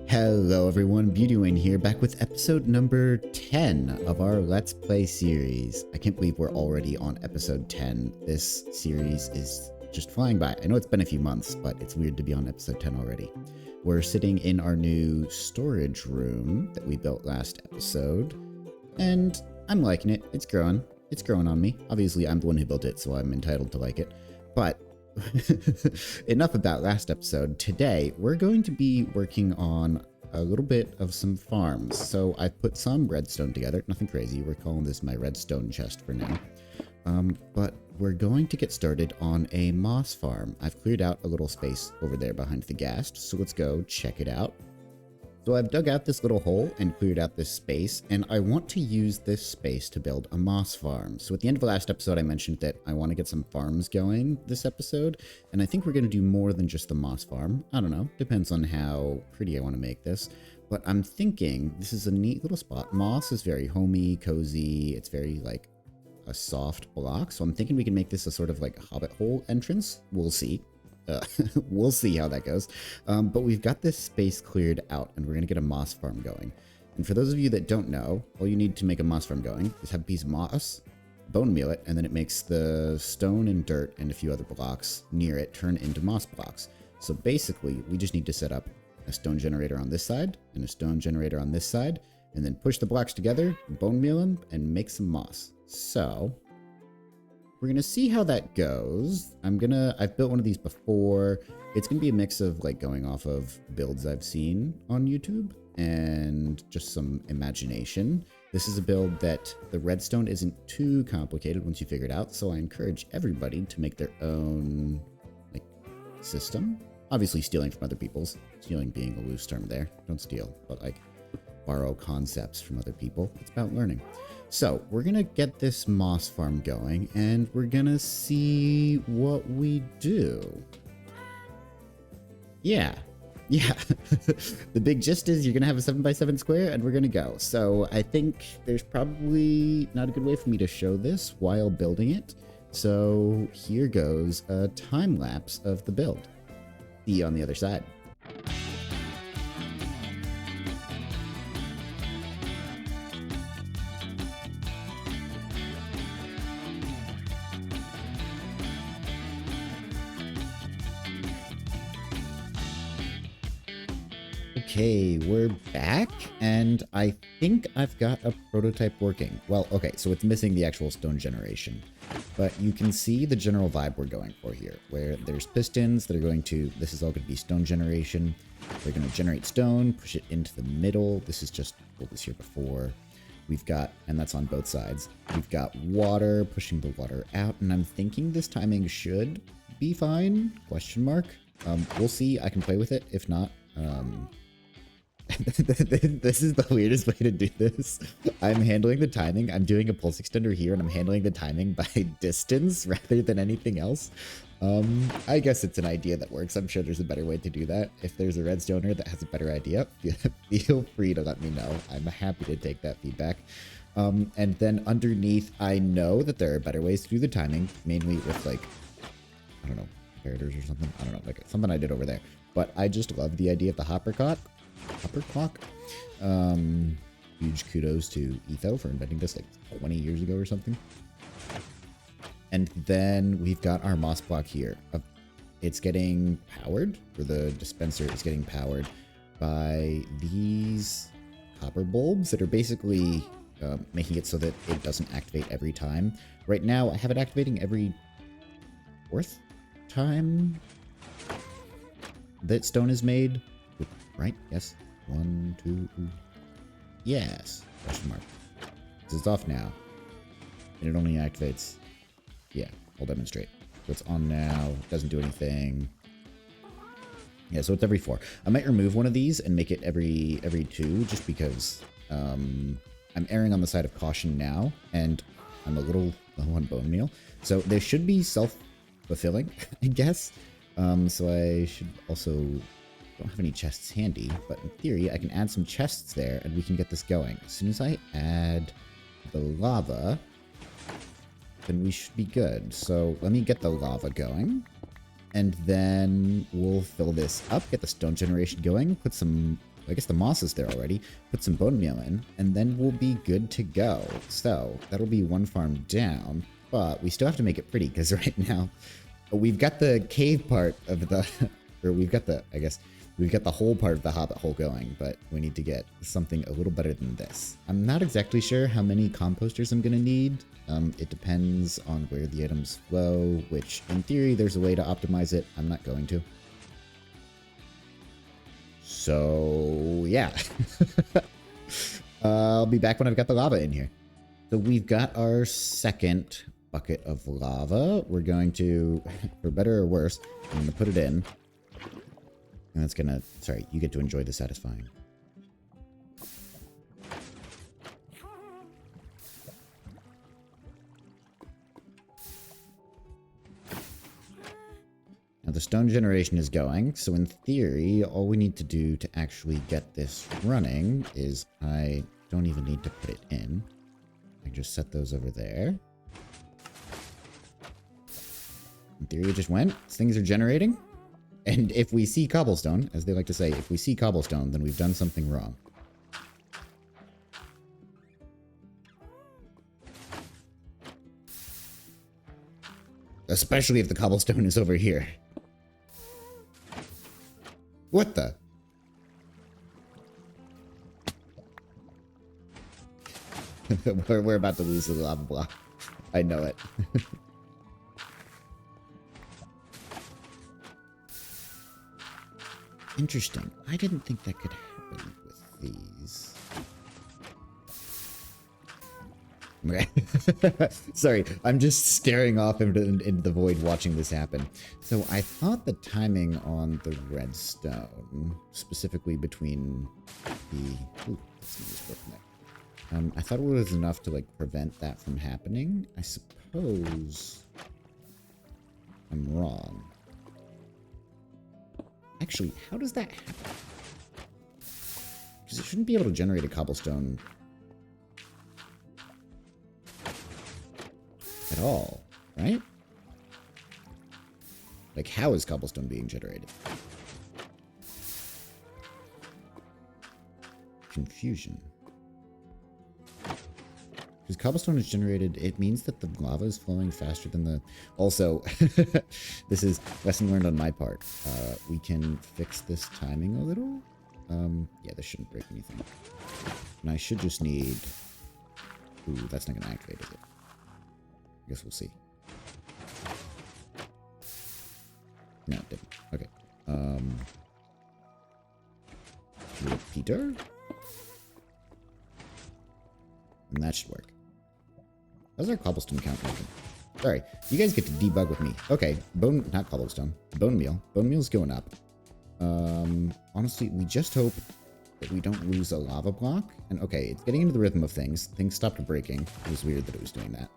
Hello everyone, BeautyWane here, back with episode number 10 of our Let's Play series. I can't believe we're already on episode 10. This series is just flying by. I know it's been a few months, but it's weird to be on episode 10 already. We're sitting in our new storage room that we built last episode, and I'm liking it. It's growing. It's growing on me. Obviously, I'm the one who built it, so I'm entitled to like it. But enough about last episode. Today, we're going to be working on a little bit of some farms. So I put some redstone together. Nothing crazy. We're calling this my redstone chest for now. But we're going to get started on a moss farm. I've cleared out a little space over there behind the ghast, so let's go check it out. So I've dug out this little hole and cleared out this space, and I want to use this space to build a moss farm. So at the end of the last episode, I mentioned that I want to get some farms going this episode, and I think we're going to do more than just the moss farm. I don't know, depends on how pretty I want to make this, but I'm thinking this is a neat little spot. Moss is very homey, cozy, it's very like a soft block, so I'm thinking we can make this a sort of like Hobbit hole entrance. We'll see. We'll see how that goes. But we've got this space cleared out, and we're going to get a moss farm going. And for those of you that don't know, all you need to make a moss farm going is have a piece of moss, bone meal it, and then it makes the stone and dirt and a few other blocks near it turn into moss blocks. So basically, we just need to set up a stone generator on this side and a stone generator on this side, and then push the blocks together, bone meal them, and make some moss. So we're going to see how that goes. I've built one of these before. It's going to be a mix of like going off of builds I've seen on YouTube and just some imagination. This is a build that the redstone isn't too complicated once you figure it out. So I encourage everybody to make their own like system. Obviously stealing from other people's. Stealing being a loose term there. Don't steal, but like borrow concepts from other people. It's about learning. So we're going to get this moss farm going, and we're going to see what we do. Yeah. The big gist is you're going to have a 7x7 square, and we're going to go. So I think there's probably not a good way for me to show this while building it. So here goes a time lapse of the build. See you on the other side. Okay, we're back, and I think I've got a prototype working. Well, okay, so it's missing the actual stone generation, but you can see the general vibe we're going for here, where there's pistons that are going to, this is all going to be stone generation. They're going to generate stone, push it into the middle. This is just what was here before. We've got, and that's on both sides, we've got water, pushing the water out, and I'm thinking this timing should be fine, question mark. We'll see, I can play with it, if not, this is the weirdest way to do this. I'm handling the timing. I'm doing a pulse extender here, and I'm handling the timing by distance rather than anything else. I guess it's an idea that works. I'm sure there's a better way to do that. If there's a redstoner that has a better idea, feel free to let me know. I'm happy to take that feedback. And then underneath, I know that there are better ways to do the timing, mainly with like, I don't know, comparators or something. I don't know, like something I did over there. But I just love the idea of the hopper clock. Huge kudos to Etho for inventing this like 20 years ago or something. And then we've got our moss block here. It's getting powered, or the dispenser is getting powered by these copper bulbs that are basically making it so that it doesn't activate every time. Right now, I have it activating every fourth time that stone is made. Right? Yes. 1, 2. Yes. Question mark. This is off now. And it only activates. Yeah, I'll demonstrate. So it's on now. Doesn't do anything. Yeah, so it's every 4. I might remove one of these and make it every 2, just because I'm erring on the side of caution now, and I'm a little low on bone meal. So they should be self-fulfilling, I guess. So I should also don't have any chests handy, but in theory I can add some chests there and we can get this going. As soon as I add the lava, then we should be good. So let me get the lava going. And then we'll fill this up, get the stone generation going, put some, I guess the moss is there already, put some bone meal in, and then we'll be good to go. So that'll be one farm down, but we still have to make it pretty because right now we've got the cave part of the, or we've got the, I guess, we've got the whole part of the Hobbit hole going, but we need to get something a little better than this. I'm not exactly sure how many composters I'm going to need. It depends on where the items flow, which in theory there's a way to optimize it. I'm not going to. So yeah. I'll be back when I've got the lava in here. So we've got our second bucket of lava. We're going to, for better or worse, I'm going to put it in. And that's going to, sorry, you get to enjoy the satisfying. Now the stone generation is going, so in theory, all we need to do to actually get this running is I don't even need to put it in. I can just set those over there. In theory, it just went. Things are generating. And if we see cobblestone, as they like to say, if we see cobblestone, then we've done something wrong. Especially if the cobblestone is over here. What the? We're about to lose the lava block. I know it. Interesting. I didn't think that could happen with these. Okay. Sorry, I'm just staring off into the void watching this happen. So I thought the timing on the redstone, specifically between the... Ooh, that's just broken there. I thought it was enough to like prevent that from happening. I suppose I'm wrong. Actually, how does that happen? Because it shouldn't be able to generate a cobblestone at all, right? Like, how is cobblestone being generated? Confusion. Because cobblestone is generated, it means that the lava is flowing faster than the... Also, this is lesson learned on my part. We can fix this timing a little. Yeah, this shouldn't break anything. And I should just need... Ooh, that's not going to activate, is it? I guess we'll see. No, it didn't. Okay. Repeater? And that should work. How's our cobblestone count working? Sorry, you guys get to debug with me. Okay, not cobblestone. Bone meal. Bone meal's going up. Honestly, we just hope that we don't lose a lava block. And okay, it's getting into the rhythm of things. Things stopped breaking. It was weird that it was doing that.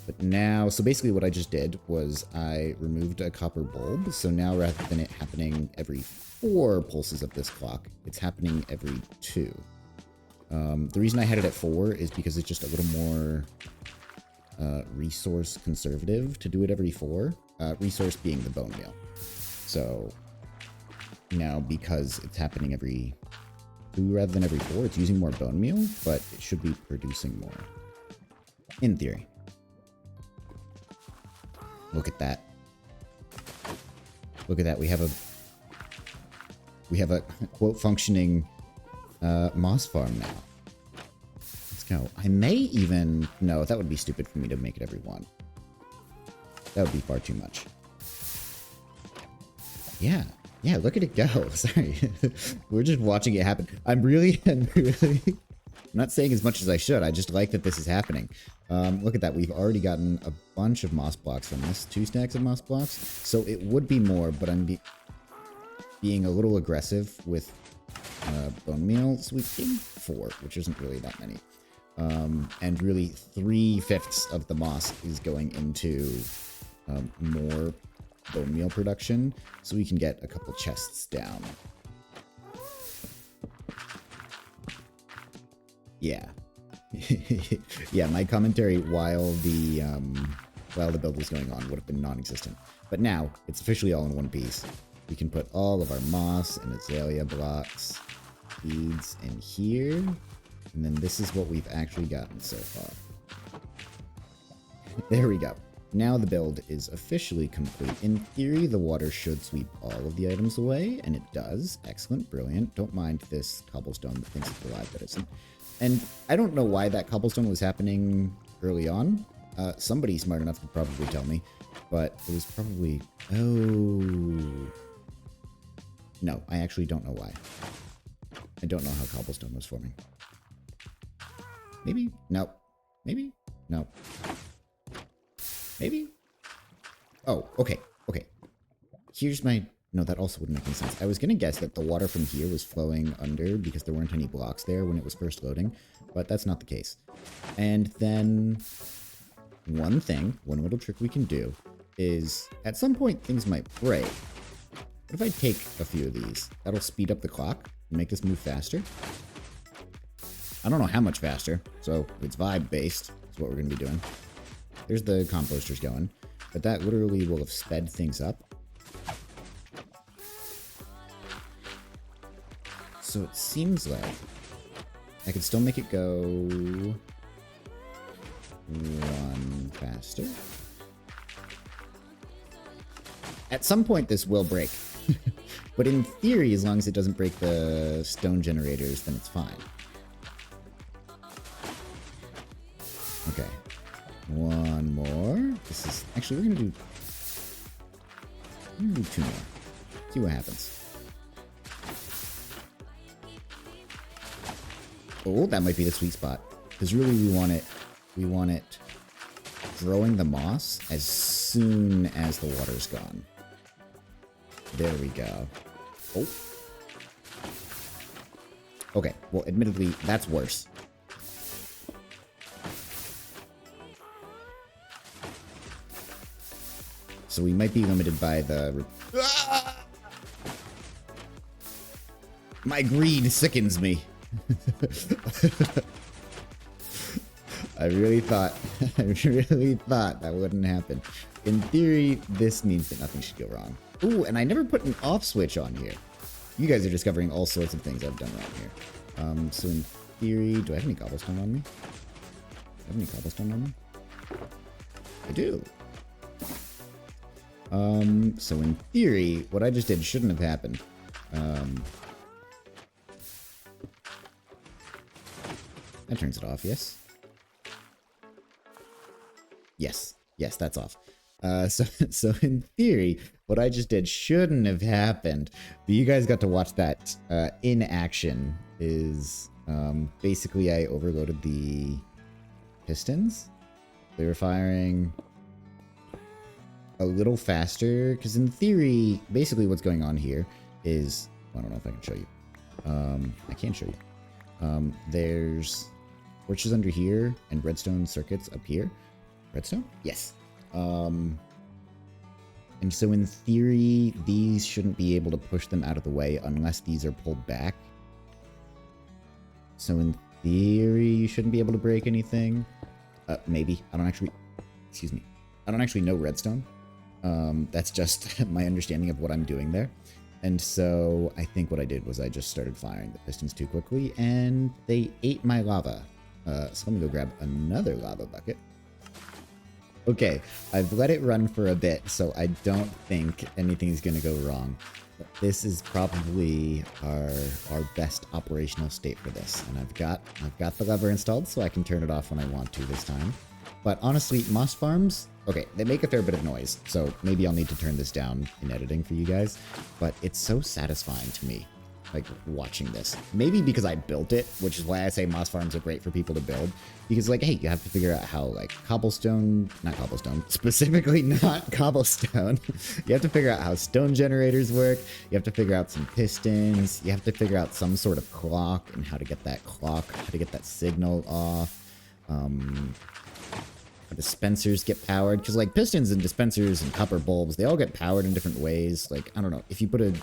But now, so basically what I just did was I removed a copper bulb. So now rather than it happening every 4 pulses of this clock, it's happening every 2. The reason I had it at 4 is because it's just a little more resource conservative to do it every 4. Resource being the bone meal. So now because it's happening every 2 rather than every 4, it's using more bone meal, but it should be producing more. In theory. Look at that. Look at that. We have a quote functioning moss farm now. Let's go. I may even... No, that would be stupid for me to make it every 1. That would be far too much. Yeah. Yeah, look at it go. Sorry. We're just watching it happen. I'm not saying as much as I should. I just like that this is happening. Look at that. We've already gotten a bunch of moss blocks from this. 2 stacks of moss blocks. So it would be more, but I'm being a little aggressive with bone meal. So we've gained 4, which isn't really that many. And really 3/5 of the moss is going into more bone meal production. So we can get a couple chests down. Yeah. Yeah, my commentary while the while the build was going on would have been non-existent. But now, it's officially all in one piece. We can put all of our moss and azalea blocks, beads in here, and then this is what we've actually gotten so far. There we go. Now the build is officially complete. In theory, the water should sweep all of the items away, and it does. Excellent, brilliant. Don't mind this cobblestone that thinks it's alive but isn't. And I don't know why that cobblestone was happening early on. Somebody smart enough could probably tell me, but it was probably... Oh... No, I actually don't know why. I don't know how cobblestone was forming. Maybe? No. Maybe? No. Maybe? Oh, okay, okay. Here's my... No, that also wouldn't make any sense. I was going to guess that the water from here was flowing under because there weren't any blocks there when it was first loading, but that's not the case. And then one little trick we can do is at some point things might break. What if I take a few of these? That'll speed up the clock and make this move faster. I don't know how much faster, so it's vibe-based is what we're going to be doing. There's the composters going, but that literally will have sped things up. So it seems like I could still make it go one faster. At some point this will break. But in theory, as long as it doesn't break the stone generators, then it's fine. Okay. One more. This is... Actually, we're gonna do 2 more. See what happens. Oh, that might be the sweet spot. Because really we want it growing the moss as soon as the water's gone. There we go. Oh. Okay, well, admittedly, that's worse. So we might be limited by the... Ah! My greed sickens me. I really thought that wouldn't happen. In theory, this means that nothing should go wrong. Ooh, and I never put an off switch on here. You guys are discovering all sorts of things I've done wrong here. So in theory, do I have any cobblestone on me? Do I have any cobblestone on me? I do. So in theory, what I just did shouldn't have happened. That turns it off, yes? Yes. Yes, that's off. So in theory, what I just did shouldn't have happened, but you guys got to watch that in action. Is basically I overloaded the pistons. They were firing a little faster, because in theory, basically what's going on here is... I don't know if I can show you. I can show you. There's torches under here and redstone circuits up here. Redstone? Yes. And so in theory, these shouldn't be able to push them out of the way unless these are pulled back. So in theory, you shouldn't be able to break anything. Maybe. I don't actually... Excuse me. I don't actually know redstone. That's just my understanding of what I'm doing there. And so I think what I did was I just started firing the pistons too quickly, and they ate my lava. So let me go grab another lava bucket. Okay, I've let it run for a bit, so I don't think anything's gonna go wrong. But this is probably our best operational state for this, and I've got the lever installed, so I can turn it off when I want to this time. But honestly, moss farms, okay, they make a fair bit of noise, so maybe I'll need to turn this down in editing for you guys. But it's so satisfying to me, like, watching this. Maybe because I built it, which is why I say moss farms are great for people to build. Because, like, hey, you have to figure out how, like, specifically not cobblestone. You have to figure out how stone generators work. You have to figure out some pistons. You have to figure out some sort of clock and how to get that clock, how to get that signal off. Dispensers get powered, because like pistons and dispensers and copper bulbs, they all get powered in different ways. Like, I don't know, if you put a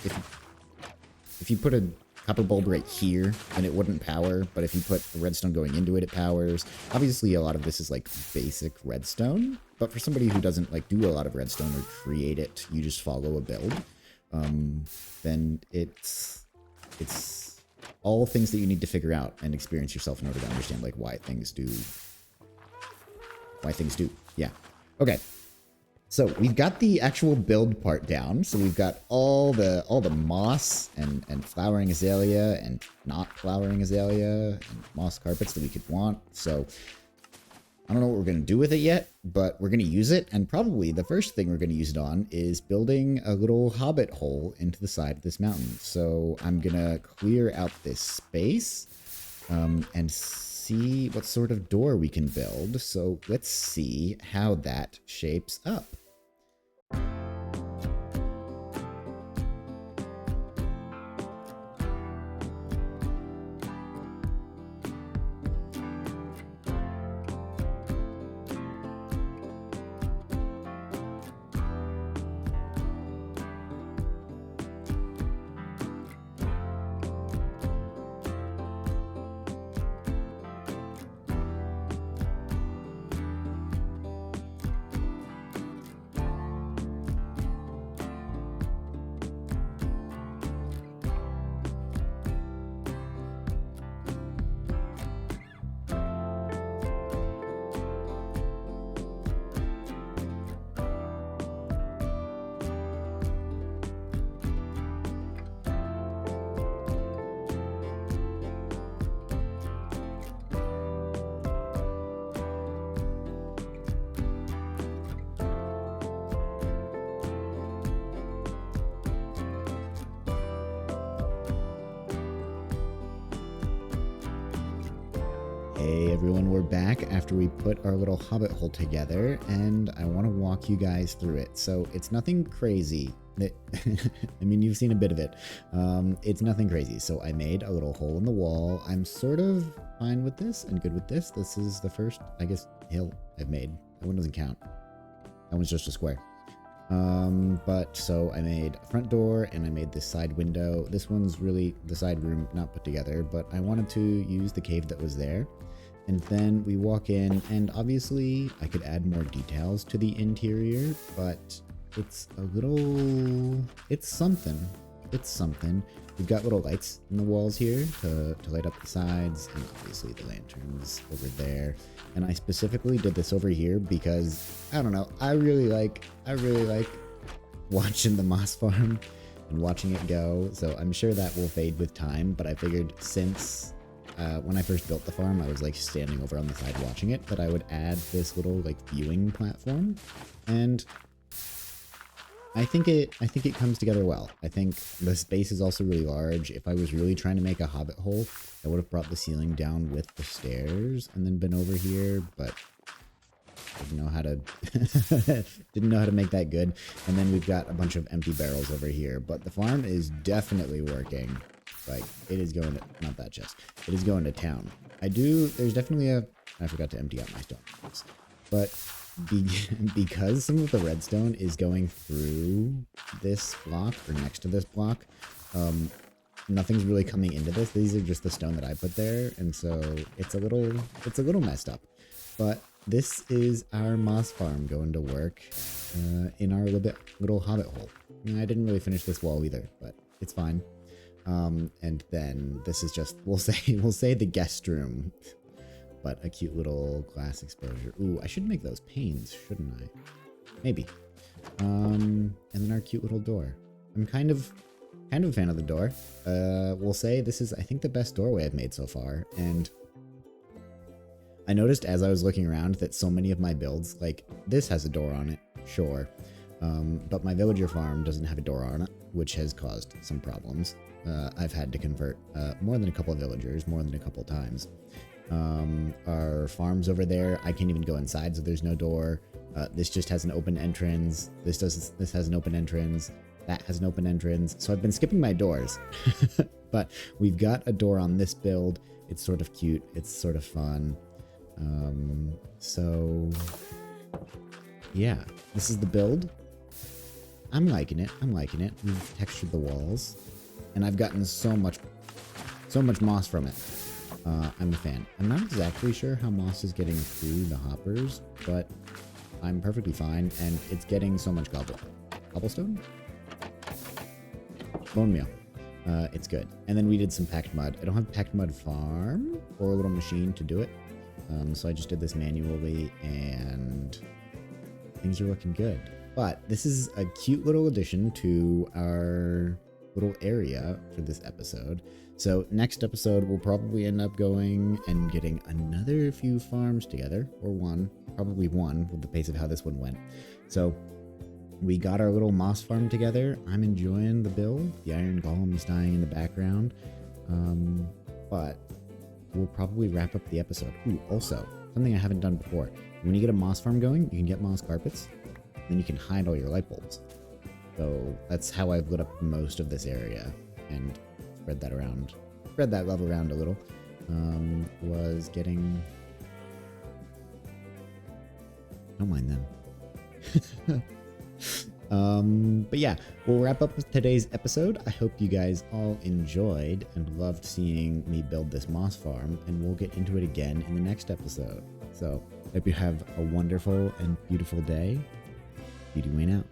copper bulb right here, then it wouldn't power, but if you put the redstone going into it, it powers. Obviously, a lot of this is like basic redstone, but for somebody who doesn't like do a lot of redstone or create it, you just follow a build, then it's all things that you need to figure out and experience yourself in order to understand like why things do. Yeah. Okay. So we've got the actual build part down. So we've got all the moss and flowering azalea and not flowering azalea and moss carpets that we could want. So I don't know what we're going to do with it yet, but we're going to use it. And probably the first thing we're going to use it on is building a little hobbit hole into the side of this mountain. So I'm going to clear out this space and see what sort of door we can build. So let's see how that shapes up. Hey everyone, we're back after we put our little hobbit hole together, and I want to walk you guys through it. So it's nothing crazy. I mean, you've seen a bit of it. It's nothing crazy. So I made a little hole in the wall. I'm sort of fine with this and good with this. This is the first, I guess, hill I've made. That one doesn't count. That one's just a square. But so I made a front door and I made this side window. This one's really the side room not put together, but I wanted to use the cave that was there. And then we walk in, and obviously I could add more details to the interior, but it's a little, it's something. We've got little lights in the walls here to light up the sides, and obviously the lanterns over there. And I specifically did this over here because, I don't know, I really like watching the moss farm and watching it go. So I'm sure that will fade with time, but I figured since when I first built the farm, I was like standing over on the side watching it, that I would add this little like viewing platform, and I think it comes together well. I think the space is also really large. If I was really trying to make a hobbit hole, I would have brought the ceiling down with the stairs and then been over here, but didn't know how to make that good. And then we've got a bunch of empty barrels over here, but the farm is definitely working. Like, it is going to, not that chest, it is going to town. There's definitely I forgot to empty out my stone. But because some of the redstone is going through this block, or next to this block, nothing's really coming into this. These are just the stone that I put there, and so it's a little messed up. But this is our moss farm going to work in our little hobbit hole. I didn't really finish this wall either, but it's fine. And then this is just, we'll say the guest room, but a cute little glass exposure. Ooh, I should make those panes, shouldn't I? Maybe. And then our cute little door. I'm kind of a fan of the door. We'll say this is, I think, the best doorway I've made so far. And I noticed as I was looking around that so many of my builds, like this has a door on it, sure. But my villager farm doesn't have a door on it, which has caused some problems. I've had to convert more than a couple of villagers, more than a couple of times. Our farms over there, I can't even go inside, so there's no door. This just has an open entrance. This has an open entrance. That has an open entrance. So I've been skipping my doors. But we've got a door on this build. It's sort of cute. It's sort of fun. So yeah, this is the build. I'm liking it. We've textured the walls, and I've gotten so much moss from it. I'm a fan. I'm not exactly sure how moss is getting through the hoppers, but I'm perfectly fine, and it's getting so much cobblestone? Bone meal. It's good. And then we did some packed mud. I don't have packed mud farm or a little machine to do it. So I just did this manually, and things are looking good. But this is a cute little addition to our little area for this episode. So next episode, we'll probably end up going and getting another few farms together, or probably one with the pace of how this one went. So we got our little moss farm together. I'm enjoying the build. The iron golem is dying in the background. But we'll probably wrap up the episode. Ooh, also, something I haven't done before. When you get a moss farm going, you can get moss carpets. Then you can hide all your light bulbs. So that's how I've lit up most of this area and spread that love around a little. Was getting... Don't mind them. But yeah, we'll wrap up with today's episode. I hope you guys all enjoyed and loved seeing me build this moss farm, and we'll get into it again in the next episode. So, hope you have a wonderful and beautiful day. BeautyWane out.